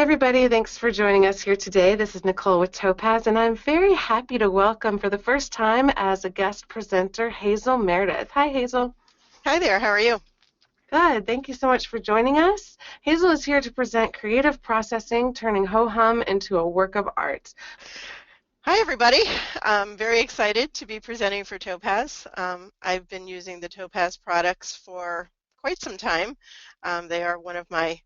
everybody, thanks for joining us here today. This is Nicole with Topaz, and I'm very happy to welcome for the first time as a guest presenter Hazel Meredith. Hi, Hazel. Hi there, how are you? Good. Thank you so much for joining us. Hazel is here to present creative processing, turning ho-hum into a work of art. Hi everybody. I'm very excited to be presenting for Topaz. I've been using the Topaz products for quite some time. They are one of my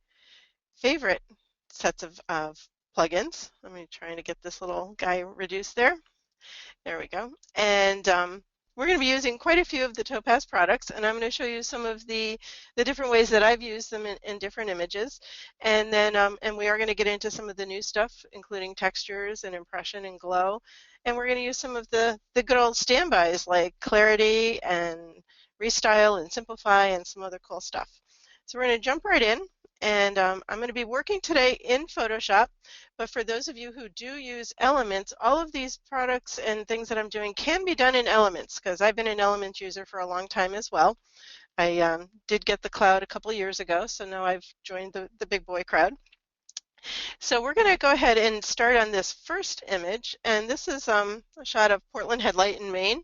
favorite sets of plugins. Let me try to get this little guy reduced there. There we go. And we're going to be using quite a few of the Topaz products, and I'm going to show you some of the different ways that I've used them in different images. And then and we are going to get into some of the new stuff, including textures and impression and glow. And we're going to use some of the good old standbys like clarity and ReStyle and simplify and some other cool stuff. So we're going to jump right in. And I'm going to be working today in Photoshop, but for those of you who do use Elements, all of these products and things that I'm doing can be done in Elements, because I've been an Elements user for a long time as well. I did get the cloud a couple of years ago, so now I've joined the big boy crowd. So we're going to go ahead and start on this first image, and this is a shot of Portland Headlight in Maine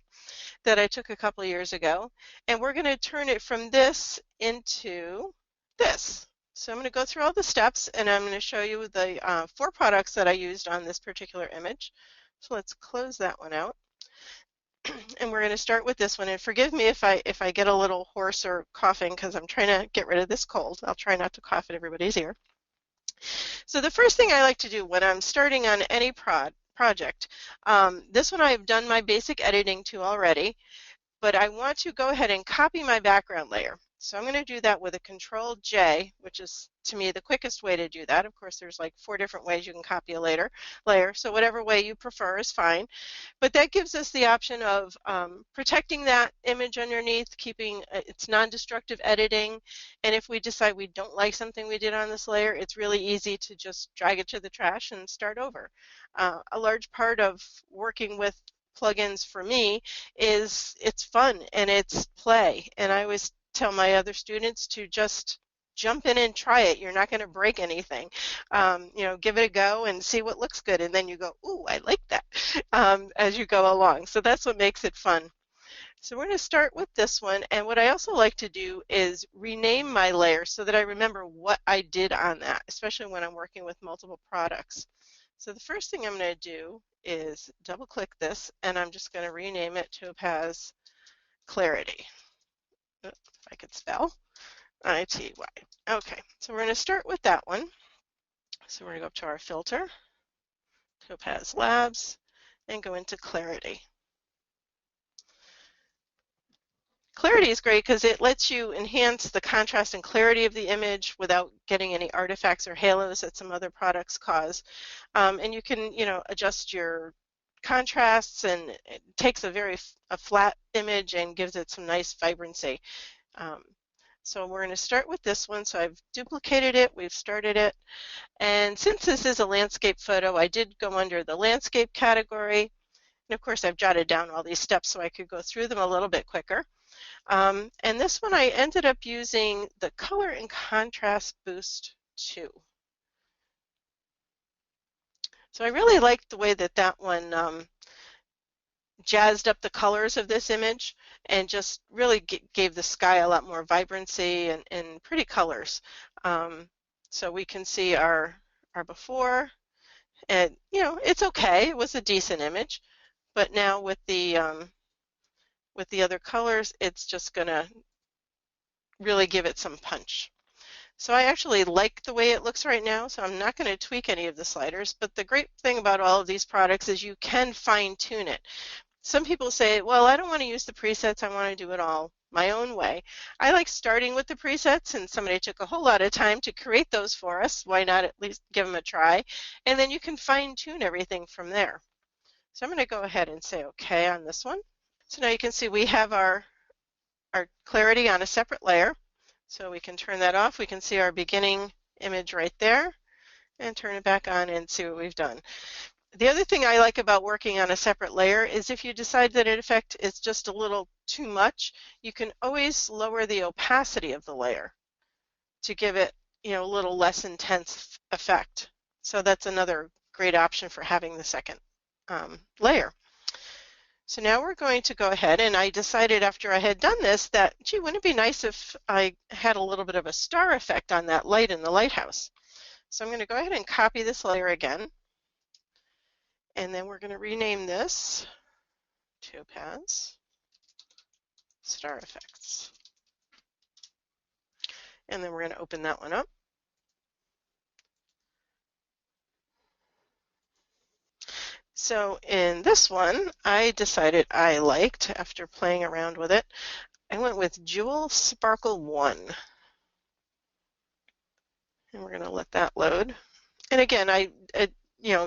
that I took a couple of years ago, and we're going to turn it from this into this. So I'm going to go through all the steps, and I'm going to show you the 4 products that I used on this particular image. So let's close that one out. And we're going to start with this one. And forgive me if I get a little hoarse or coughing, because I'm trying to get rid of this cold. I'll try not to cough at everybody's ear. So the first thing I like to do when I'm starting on any project, this one I've done my basic editing to already, but I want to go ahead and copy my background layer. So I'm going to do that with a Control J, which is, to me, the quickest way to do that. Of course, there's like 4 different ways you can copy a layer, so whatever way you prefer is fine. But that gives us the option of protecting that image underneath, keeping its non-destructive editing, and if we decide we don't like something we did on this layer, it's really easy to just drag it to the trash and start over. A large part of working with plugins for me is it's fun and it's play, and I always tell my other students to just jump in and try it. You're not going to break anything. Give it a go and see what looks good, and then you go, ooh, I like that, as you go along. So that's what makes it fun. So we're going to start with this one, and what I also like to do is rename my layer so that I remember what I did on that, especially when I'm working with multiple products. So the first thing I'm going to do is double click this, and I'm just going to rename it Topaz Clarity. If I could spell, I-T-Y. Okay, so we're going to start with that one. So we're going to go up to our filter, Topaz Labs, and go into Clarity. Clarity is great because it lets you enhance the contrast and clarity of the image without getting any artifacts or halos that some other products cause. And you can, adjust your contrasts, and it takes a flat image and gives it some nice vibrancy. So we're going to start with this one. So I've duplicated it, we've started it, and since this is a landscape photo, I did go under the landscape category, and of course I've jotted down all these steps so I could go through them a little bit quicker. And this one I ended up using the Color and Contrast Boost 2. So I really liked the way that one jazzed up the colors of this image and just really gave the sky a lot more vibrancy and pretty colors. So we can see our before, and it's okay. It was a decent image, but now with the other colors, it's just gonna really give it some punch. So I actually like the way it looks right now, so I'm not going to tweak any of the sliders, but the great thing about all of these products is you can fine-tune it. Some people say, well, I don't want to use the presets, I want to do it all my own way. I like starting with the presets, and somebody took a whole lot of time to create those for us. Why not at least give them a try? And then you can fine-tune everything from there. So I'm going to go ahead and say OK on this one. So now you can see we have our clarity on a separate layer. So we can turn that off. We can see our beginning image right there and turn it back on and see what we've done. The other thing I like about working on a separate layer is if you decide that an effect is just a little too much, you can always lower the opacity of the layer to give it a little less intense effect. So that's another great option for having the second layer. So now we're going to go ahead, and I decided after I had done this that, gee, wouldn't it be nice if I had a little bit of a star effect on that light in the lighthouse? So I'm going to go ahead and copy this layer again, and then we're going to rename this Topaz Star Effects. And then we're going to open that one up. So in this one, I decided I liked, after playing around with it, I went with Jewel Sparkle 1. And we're going to let that load. And again, I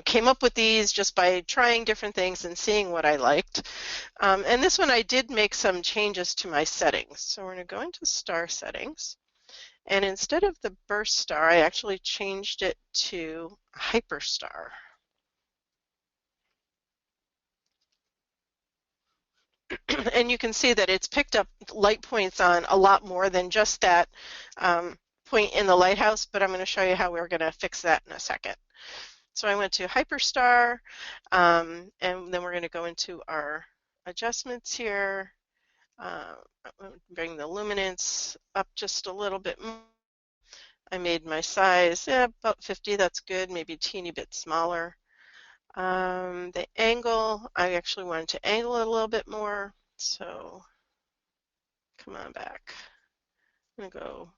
came up with these just by trying different things and seeing what I liked. And this one I did make some changes to my settings. So we're going to go into star settings. And instead of the burst star, I actually changed it to hyperstar. And you can see that it's picked up light points on a lot more than just that point in the lighthouse, but I'm going to show you how we're going to fix that in a second. So I went to hyperstar, and then we're going to go into our adjustments here. Bring the luminance up just a little bit more. I made my size about 50, that's good, maybe a teeny bit smaller. The angle, I actually wanted to angle it a little bit more, so come on back. I'm gonna go,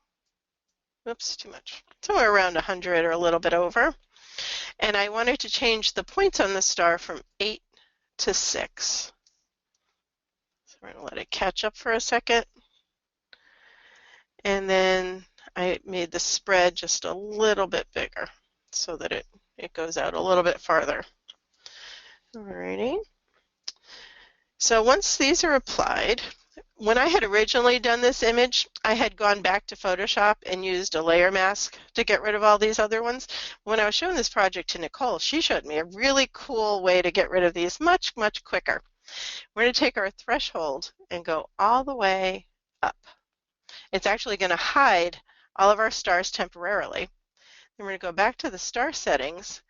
oops, too much. Somewhere around 100 or a little bit over. And I wanted to change the points on the star from 8 to 6. So we're gonna let it catch up for a second. And then I made the spread just a little bit bigger so that it goes out a little bit farther. Alrighty. So once these are applied, when I had originally done this image, I had gone back to Photoshop and used a layer mask to get rid of all these other ones. When I was showing this project to Nicole, she showed me a really cool way to get rid of these much, much quicker. We're going to take our threshold and go all the way up. It's actually going to hide all of our stars temporarily. Then we're going to go back to the star settings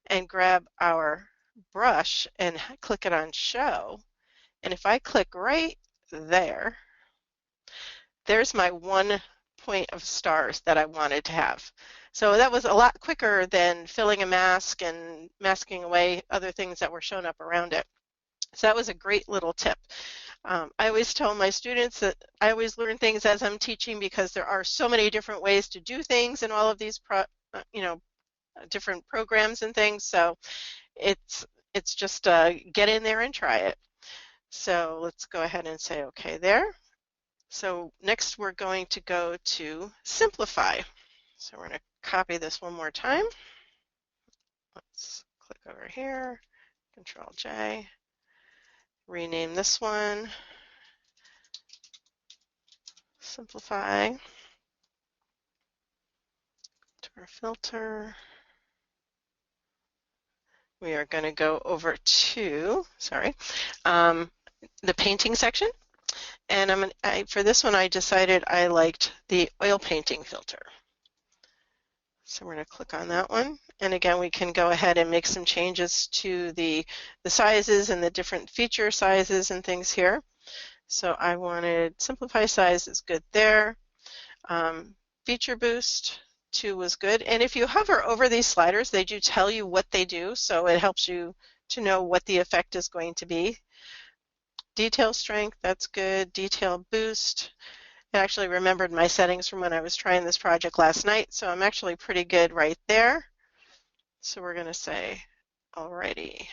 and grab our brush and click it on show. And if I click right there, there's my one point of stars that I wanted to have. So that was a lot quicker than filling a mask and masking away other things that were shown up around it. So that was a great little tip. I always tell my students that I always learn things as I'm teaching because there are so many different ways to do things in all of these different programs and things. So it's just get in there and try it. So let's go ahead and say okay there. So next we're going to go to simplify. So we're going to copy this one more time. Let's click over here, Control J, rename this one, simplify, to our filter. We are going to go over to, the painting section. And for this one, I decided I liked the oil painting filter. So we're going to click on that one. And again, we can go ahead and make some changes to the sizes and the different feature sizes and things here. So I wanted simplify size is good there. Feature boost 2 was good. And if you hover over these sliders, they do tell you what they do. So it helps you to know what the effect is going to be. Detail strength, that's good. Detail boost. I actually remembered my settings from when I was trying this project last night, so I'm actually pretty good right there. So we're going to say, alrighty.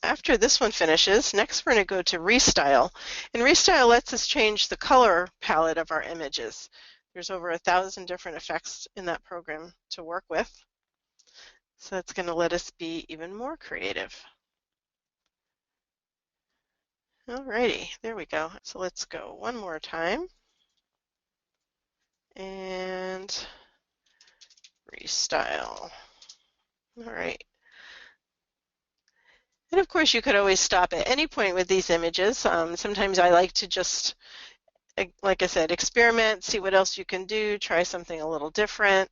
After this one finishes, next we're going to go to ReStyle. And ReStyle lets us change the color palette of our images. There's over 1,000 different effects in that program to work with. So that's going to let us be even more creative. Alrighty, there we go. So let's go one more time. And ReStyle. All right. And of course, you could always stop at any point with these images. Sometimes I like to just, like I said, experiment, see what else you can do, try something a little different.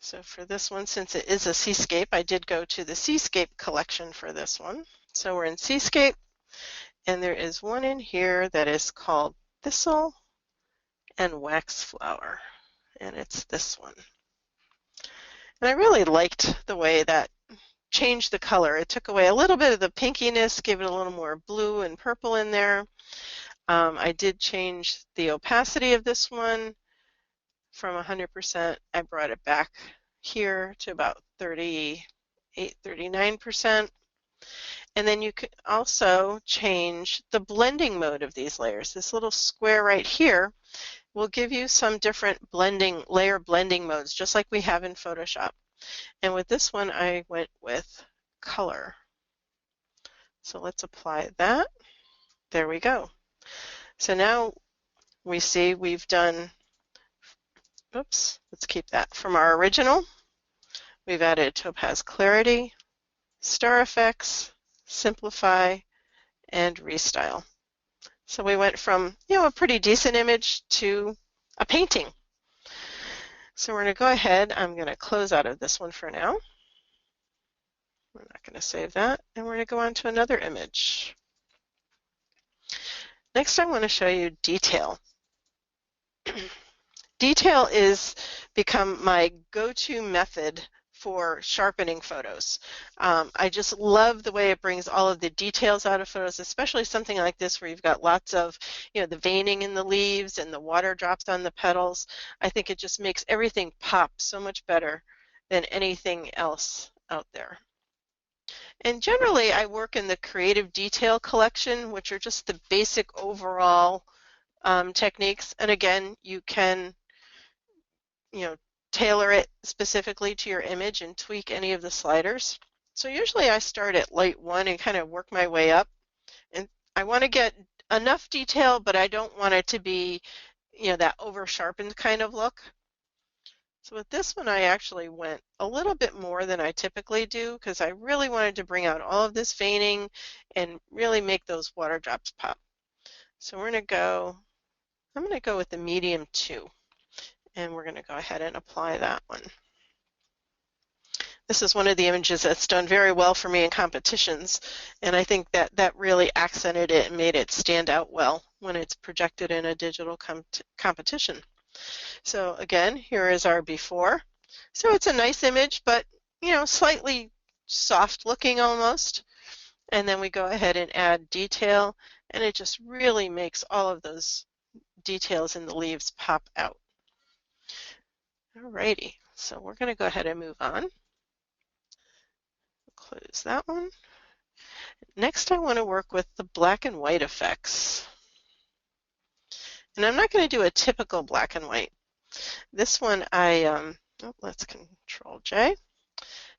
So for this one, since it is a seascape, I did go to the seascape collection for this one. So we're in seascape, and there is one in here that is called Thistle and Waxflower, and it's this one. And I really liked the way that changed the color. It took away a little bit of the pinkiness, gave it a little more blue and purple in there. I did change the opacity of this one from 100%. I brought it back here to about 38, 39%. And then you can also change the blending mode of these layers. This little square right here will give you some different layer blending modes, just like we have in Photoshop. And with this one, I went with color. So let's apply that. There we go. So now we see we've done, oops, let's keep that from our original. We've added Topaz Clarity, Star Effects, Simplify, and ReStyle. So we went from, a pretty decent image to a painting. So we're going to go ahead. I'm going to close out of this one for now. We're not going to save that. And we're going to go on to another image. Next, I want to show you detail. Detail is become my go-to method for sharpening photos. I just love the way it brings all of the details out of photos, especially something like this where you've got lots of, the veining in the leaves and the water drops on the petals. I think it just makes everything pop so much better than anything else out there. And generally, I work in the creative detail collection, which are just the basic overall techniques. And again, you can, tailor it specifically to your image and tweak any of the sliders. So usually I start at light 1 and kind of work my way up. And I want to get enough detail, but I don't want it to be, that over sharpened kind of look. So with this one, I actually went a little bit more than I typically do because I really wanted to bring out all of this veining and really make those water drops pop. So I'm going to go with the medium 2. And we're going to go ahead and apply that one. This is one of the images that's done very well for me in competitions, and I think that really accented it and made it stand out well when it's projected in a digital competition. So again, here is our before. So it's a nice image, but slightly soft looking almost. And then we go ahead and add detail, and it just really makes all of those details in the leaves pop out. Alrighty, so we're going to go ahead and move on. Close that one. Next, I want to work with the black and white effects. And I'm not going to do a typical black and white. This one let's Control J.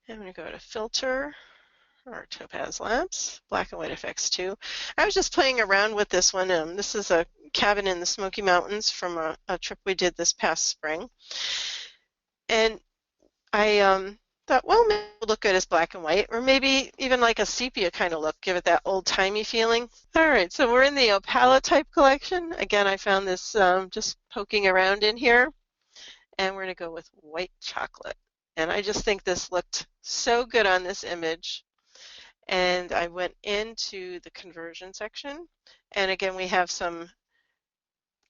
I'm going to go to Filter, or Topaz Labs, Black and White Effects 2. I was just playing around with this one. This is a cabin in the Smoky Mountains from a trip we did this past spring. And I thought, well, maybe it'll look good as black and white, or maybe even like a sepia kind of look, give it that old-timey feeling. All right, so we're in the Opala type collection. Again, I found this just poking around in here, and we're going to go with white chocolate. And I just think this looked so good on this image. And I went into the conversion section, and again, we have some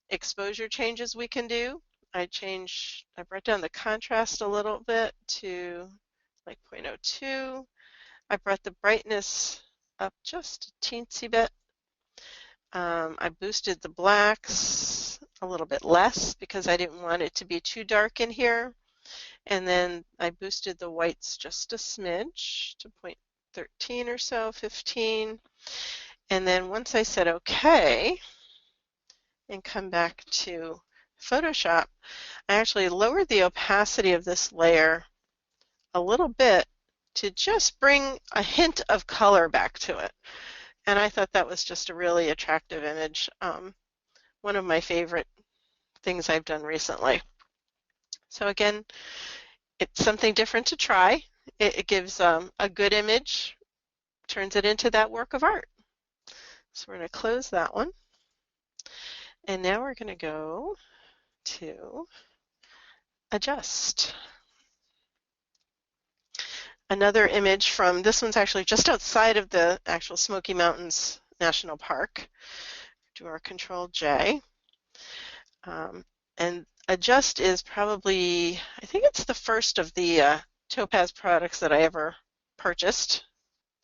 exposure changes we can do. I brought down the contrast a little bit to like 0.02. I brought the brightness up just a teensy bit. I boosted the blacks a little bit less because I didn't want it to be too dark in here. And then I boosted the whites just a smidge to 0.13 or so, 15. And then once I said OK and come back to Photoshop, I actually lowered the opacity of this layer a little bit to just bring a hint of color back to it. And I thought that was just a really attractive image. One of my favorite things I've done recently. So again, it's something different to try. It gives a good image, turns it into that work of art. So we're going to close that one. And now we're going to go to adjust. another image from, this one's actually just outside of the actual Smoky Mountains National Park. Do our Control J. And Adjust is probably, I think it's the first of the Topaz products that I ever purchased.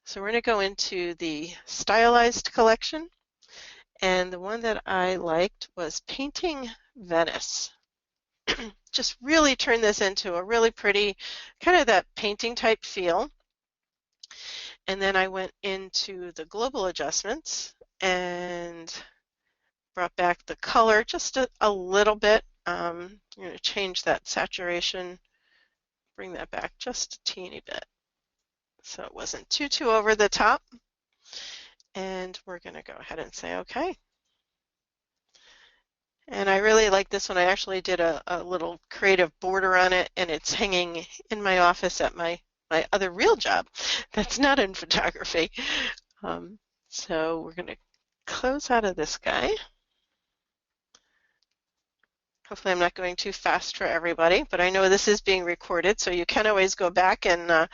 So we're going to go into the Stylized collection. And the one that I liked was Painting Venice. Just really turn this into a really pretty, kind of that painting type feel. And then I went into the global adjustments and brought back the color just a little bit. I'm going to change that saturation, bring that back just a teeny bit so it wasn't too over the top. And we're going to go ahead and say okay. And I really like this one. I actually did a little creative border on it, and it's hanging in my office at my other real job that's not in photography. So we're going to close out of this guy. Hopefully I'm not going too fast for everybody, but I know this is being recorded, so you can always go back and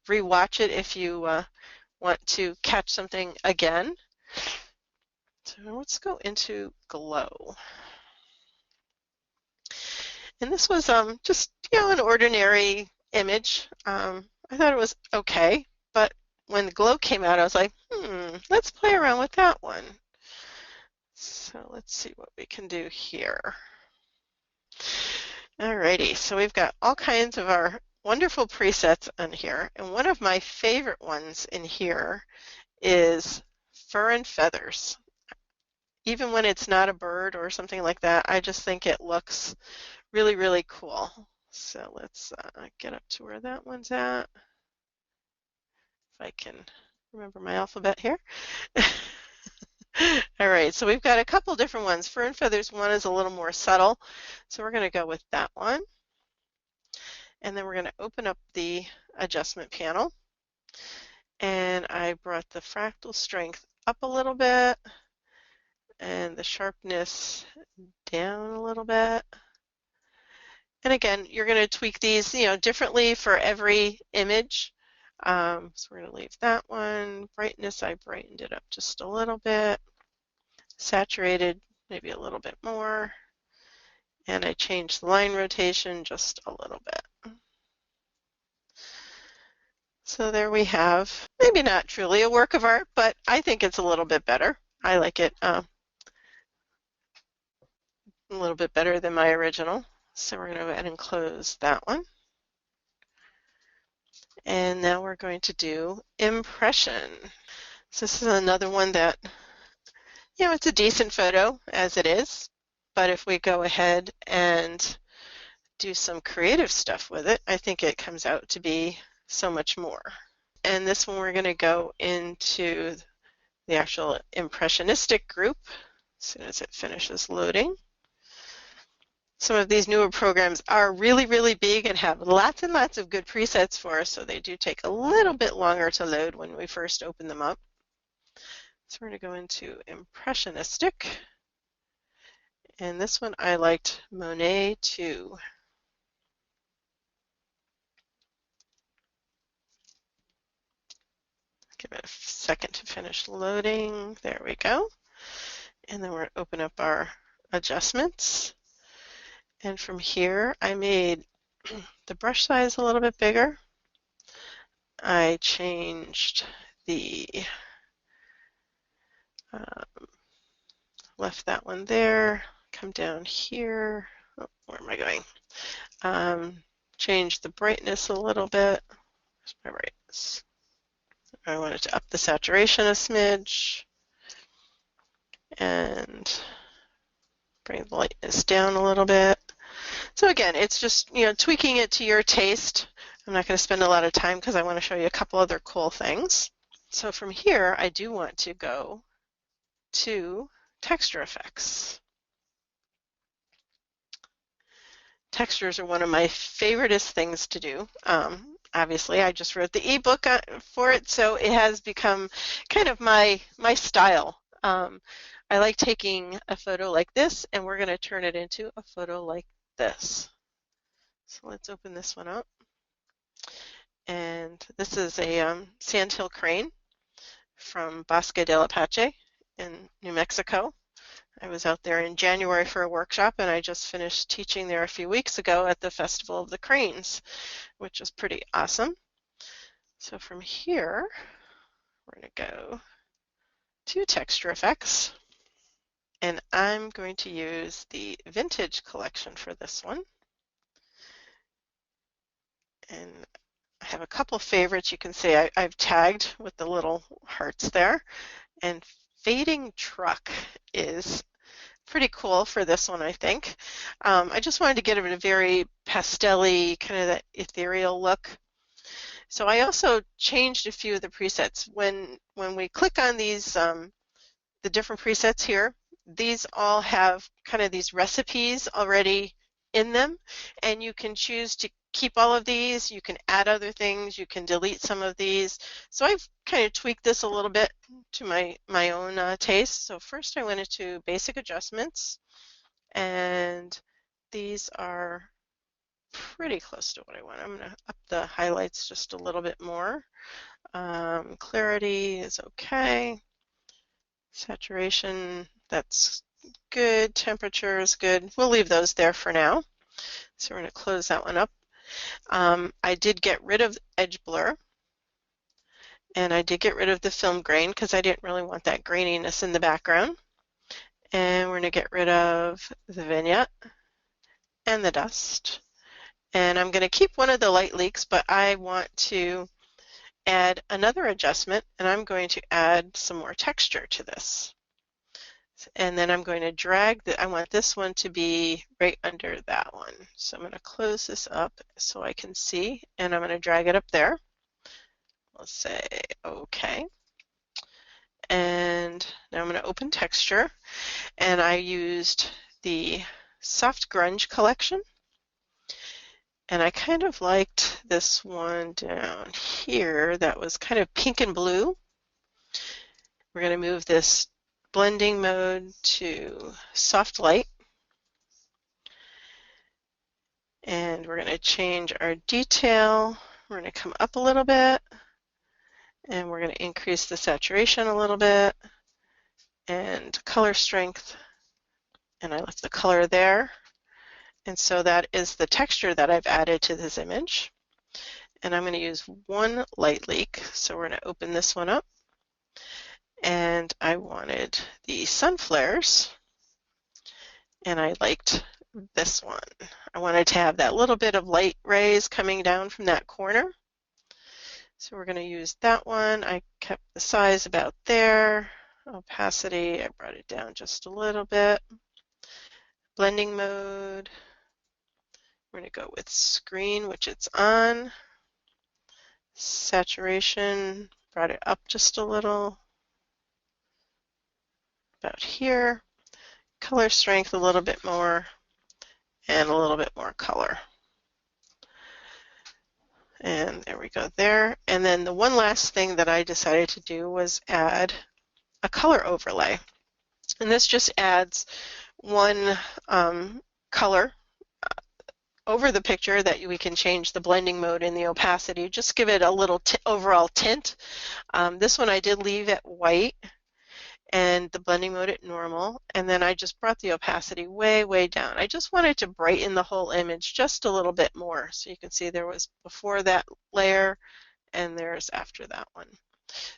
re-watch it if you want to catch something again. So let's go into Glow. And this was just, an ordinary image. I thought it was okay, but when the Glow came out, I was like, let's play around with that one. So let's see what we can do here. Alrighty, so we've got all kinds of our wonderful presets on here, and one of my favorite ones in here is Fur and Feathers. Even when it's not a bird or something like that, I just think it looks really, really cool. So let's get up to where that one's at. If I can remember my alphabet here. All right, so we've got a couple different ones. Fur and Feathers one is a little more subtle, so we're going to go with that one. And then we're going to open up the adjustment panel. And I brought the fractal strength up a little bit and the sharpness down a little bit. And again, you're going to tweak these, differently for every image. So we're going to leave that one. Brightness, I brightened it up just a little bit. Saturated, maybe a little bit more. And I changed the line rotation just a little bit. So there we have, maybe not truly a work of art, but I think it's a little bit better. I like it a little bit better than my original. So we're going to go ahead and close that one. And now we're going to do impression. So this is another one that, it's a decent photo as it is, but if we go ahead and do some creative stuff with it, I think it comes out to be so much more. And this one we're going to go into the actual impressionistic group as soon as it finishes loading. Some of these newer programs are really, really big and have lots and lots of good presets for us, so they do take a little bit longer to load when we first open them up. So we're going to go into impressionistic. And this one I liked Monet 2. Give it a second to finish loading. There we go. And then we're going to open up our adjustments. And from here, I made the brush size a little bit bigger. I changed the, left that one there, come down here. Oh, where am I going? Change the brightness a little bit. Where's my brightness? I wanted to up the saturation a smidge and bring the lightness down a little bit. So again, it's just, tweaking it to your taste. I'm not going to spend a lot of time because I want to show you a couple other cool things. So from here, I do want to go to texture effects. Textures are one of my favoriteest things to do. Obviously, I just wrote the ebook for it, so it has become kind of my style. I like taking a photo like this, and we're going to turn it into a photo like this. So let's open this one up. And this is a sandhill crane from Bosque del Apache in New Mexico. I was out there in January for a workshop, and I just finished teaching there a few weeks ago at the Festival of the Cranes, which was pretty awesome. So from here, we're going to go to Texture Effects, and I'm going to use the Vintage collection for this one. And I have a couple favorites. You can see I've tagged with the little hearts there. And Fading Truck is pretty cool for this one, I think. I just wanted to get a very pastel-y, kind of that ethereal look. So I also changed a few of the presets. When we click on these, the different presets here, these all have kind of these recipes already in them, and you can choose to keep all of these. You can add other things. You can delete some of these. So I've kind of tweaked this a little bit to my own taste. So first I went into basic adjustments, and these are pretty close to what I want. I'm going to up the highlights just a little bit more. Clarity is okay. Saturation, that's good. Temperature is good. We'll leave those there for now. So we're going to close that one up. I did get rid of edge blur, and I did get rid of the film grain because I didn't really want that graininess in the background. And we're going to get rid of the vignette and the dust. And I'm going to keep one of the light leaks, but I want to add another adjustment, and I'm going to add some more texture to this. And then I'm going to drag I want this one to be right under that one. So I'm going to close this up so I can see, and I'm going to drag it up there. We'll say okay. And now I'm going to open texture, and I used the Soft Grunge collection. And I kind of liked this one down here that was kind of pink and blue. We're going to move this blending mode to soft light. And we're going to change our detail. We're going to come up a little bit. And we're going to increase the saturation a little bit. And color strength. And I left the color there. And so that is the texture that I've added to this image. And I'm going to use one light leak. So we're going to open this one up. And I wanted the sun flares. And I liked this one. I wanted to have that little bit of light rays coming down from that corner. So we're going to use that one. I kept the size about there. Opacity, I brought it down just a little bit. Blending mode. We're going to go with screen, which it's on. Saturation, brought it up just a little. About here. Color strength a little bit more. And a little bit more color. And there we go there. And then the one last thing that I decided to do was add a color overlay. And this just adds one color over the picture that we can change the blending mode and the opacity. Just give it a little overall tint. This one I did leave at white and the blending mode at normal. And then I just brought the opacity way, way down. I just wanted to brighten the whole image just a little bit more. So you can see there was before that layer and there's after that one.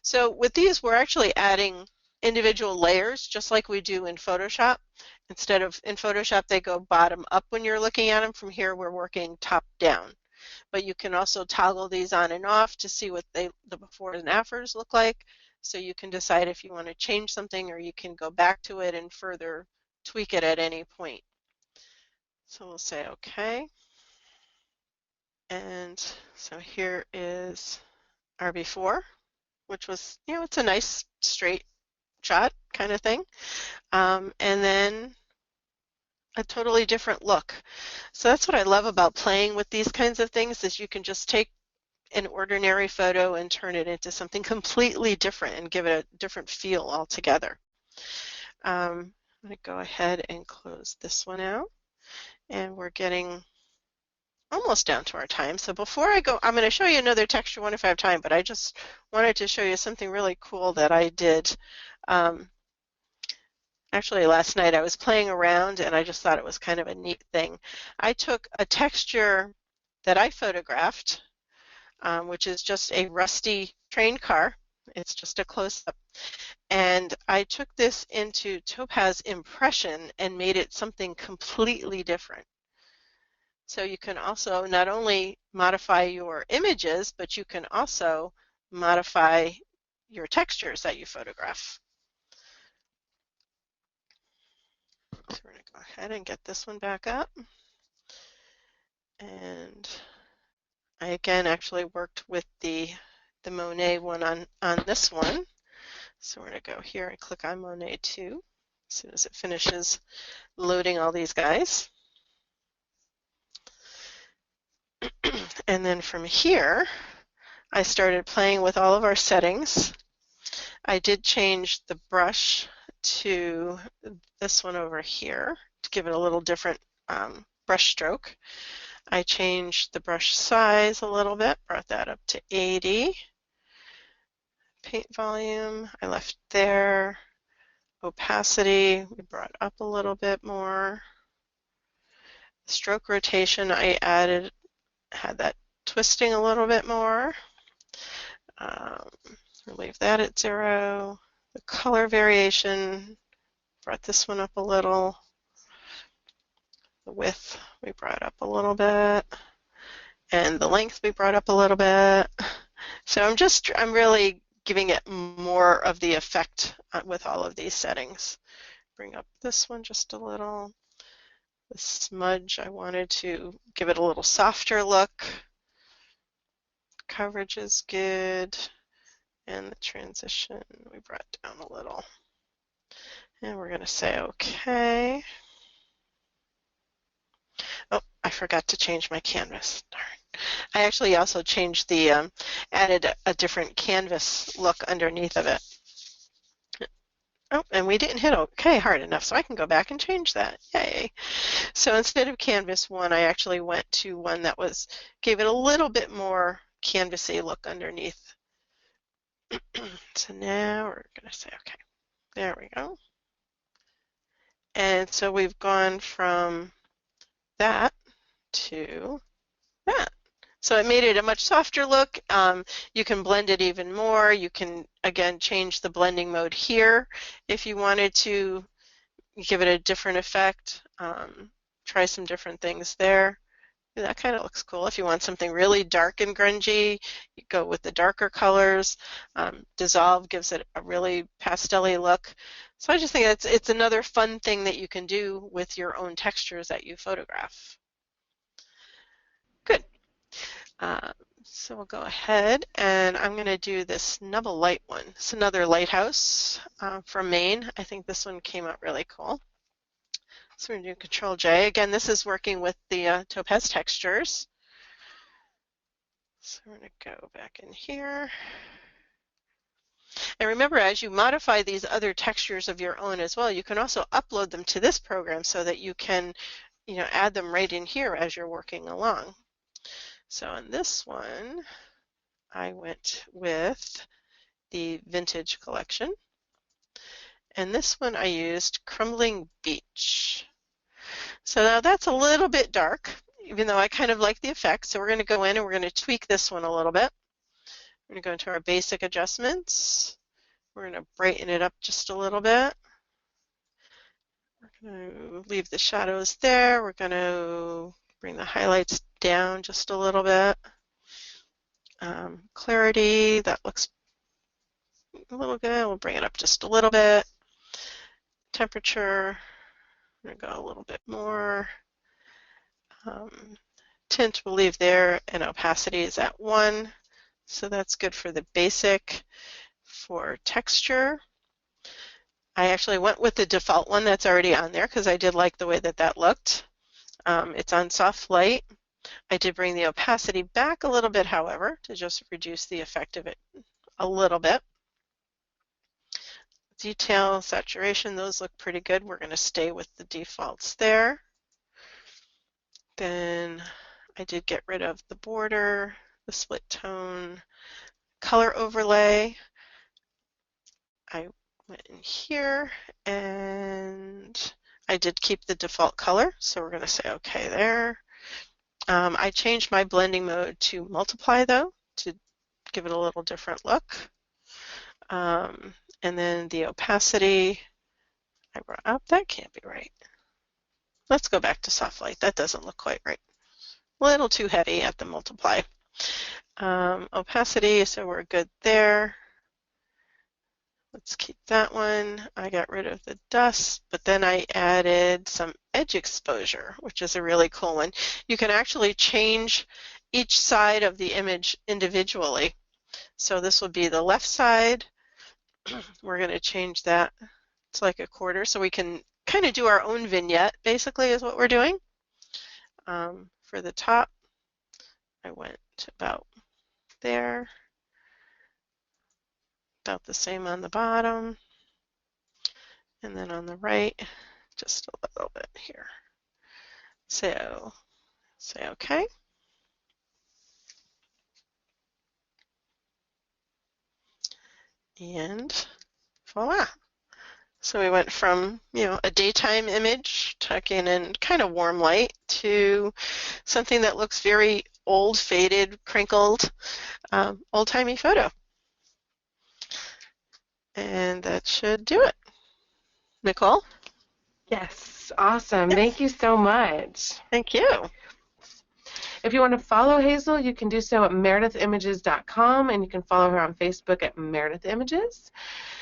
So with these, we're actually adding individual layers just like we do in Photoshop. Instead of in Photoshop, they go bottom up when you're looking at them. From here, we're working top down. But you can also toggle these on and off to see what the befores and afters look like. So you can decide if you want to change something or you can go back to it and further tweak it at any point. So we'll say okay. And so here is our before, which was, it's a nice straight shot kind of thing. And then a totally different look. So that's what I love about playing with these kinds of things is you can just take an ordinary photo and turn it into something completely different and give it a different feel altogether. I'm going to go ahead and close this one out. And we're getting almost down to our time. So before I go, I'm going to show you another texture one if I have time, but I just wanted to show you something really cool that I did. Actually, last night I was playing around and I just thought it was kind of a neat thing. I took a texture that I photographed, which is just a rusty train car. It's just a close-up. And I took this into Topaz Impression and made it something completely different. So you can also not only modify your images, but you can also modify your textures that you photograph. So we're going to go ahead and get this one back up. And I again actually worked with the Monet one on this one. So we're going to go here and click on Monet 2 as soon as it finishes loading all these guys. And then from here, I started playing with all of our settings. I did change the brush to this one over here to give it a little different brush stroke. I changed the brush size a little bit, brought that up to 80. Paint volume, I left there. Opacity, we brought up a little bit more. Stroke rotation, I had that twisting a little bit more. We'll leave that at 0. The color variation, brought this one up a little. The width, we brought up a little bit. And the length, we brought up a little bit. So I'm really giving it more of the effect with all of these settings. Bring up this one just a little. The smudge, I wanted to give it a little softer look. Coverage is good. And the transition, we brought down a little. And we're going to say OK. Oh, I forgot to change my canvas. Darn. I actually also changed the, added a different canvas look underneath of it. Oh, and we didn't hit OK hard enough, so I can go back and change that. Yay. So instead of canvas 1, I actually went to one that gave it a little bit more canvasy look underneath. So now we're going to say OK. There we go. And so we've gone from that to that. So it made it a much softer look. You can blend it even more. You can, again, change the blending mode here if you wanted to give it a different effect. Try some different things there. That kind of looks cool. If you want something really dark and grungy, you go with the darker colors. Dissolve gives it a really pastel-y look. So I just think it's another fun thing that you can do with your own textures that you photograph. Good. So we'll go ahead and I'm going to do this Nubble Light one. It's another lighthouse from Maine. I think this one came out really cool. So we're going to do Control J. Again, this is working with the Topaz textures. So we're going to go back in here. And remember, as you modify these other textures of your own as well, you can also upload them to this program so that you can, add them right in here as you're working along. So on this one, I went with the Vintage Collection. And this one I used Crumbling Beach. So now that's a little bit dark, even though I kind of like the effect. So we're going to go in and we're going to tweak this one a little bit. We're going to go into our basic adjustments. We're going to brighten it up just a little bit. We're going to leave the shadows there. We're going to bring the highlights down just a little bit. Clarity, that looks a little good. We'll bring it up just a little bit. Temperature, I'm going to go a little bit more. Tint we'll leave there, and opacity is at 1. So that's good for the basic. For texture, I actually went with the default one that's already on there because I did like the way that looked. It's on soft light. I did bring the opacity back a little bit, however, to just reduce the effect of it a little bit. Detail, saturation, those look pretty good. We're going to stay with the defaults there. Then I did get rid of the border, the split tone, color overlay. I went in here and I did keep the default color, so we're going to say OK there. I changed my blending mode to multiply though to give it a little different look. And then the opacity, I brought up, that can't be right. Let's go back to soft light. That doesn't look quite right. A little too heavy at the multiply. Opacity, so we're good there. Let's keep that one. I got rid of the dust, but then I added some edge exposure, which is a really cool one. You can actually change each side of the image individually. So this will be the left side. We're going to change that to like a quarter so we can kind of do our own vignette, basically, is what we're doing. For the top, I went about there. About the same on the bottom. And then on the right, just a little bit here. So say OK. And voila. So we went from, a daytime image, tucking in kind of warm light, to something that looks very old, faded, crinkled, old-timey photo. And that should do it. Nicole? Yes, awesome. Yes. Thank you so much. Thank you. If you want to follow Hazel, you can do so at meredithimages.com, and you can follow her on Facebook at Meredith Images.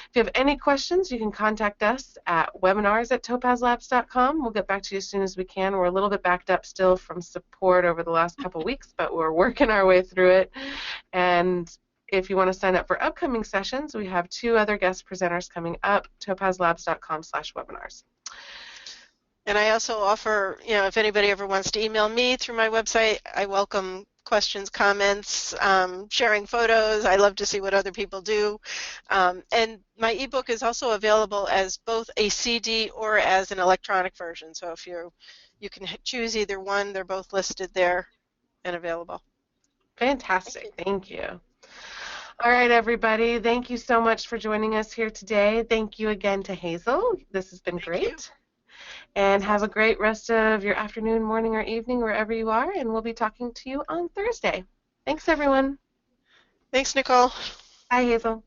If you have any questions, you can contact us at webinars@topazlabs.com. We'll get back to you as soon as we can. We're a little bit backed up still from support over the last couple weeks, but we're working our way through it. And if you want to sign up for upcoming sessions, we have 2 other guest presenters coming up, topazlabs.com/webinars. And I also offer, if anybody ever wants to email me through my website, I welcome questions, comments, sharing photos. I love to see what other people do. And my ebook is also available as both a CD or as an electronic version. So if you can choose either one, they're both listed there and available. Fantastic. Thank you. All right, everybody. Thank you so much for joining us here today. Thank you again to Hazel. This has been great. And have a great rest of your afternoon, morning, or evening, wherever you are, and we'll be talking to you on Thursday. Thanks, everyone. Thanks, Nicole. Bye, Hazel.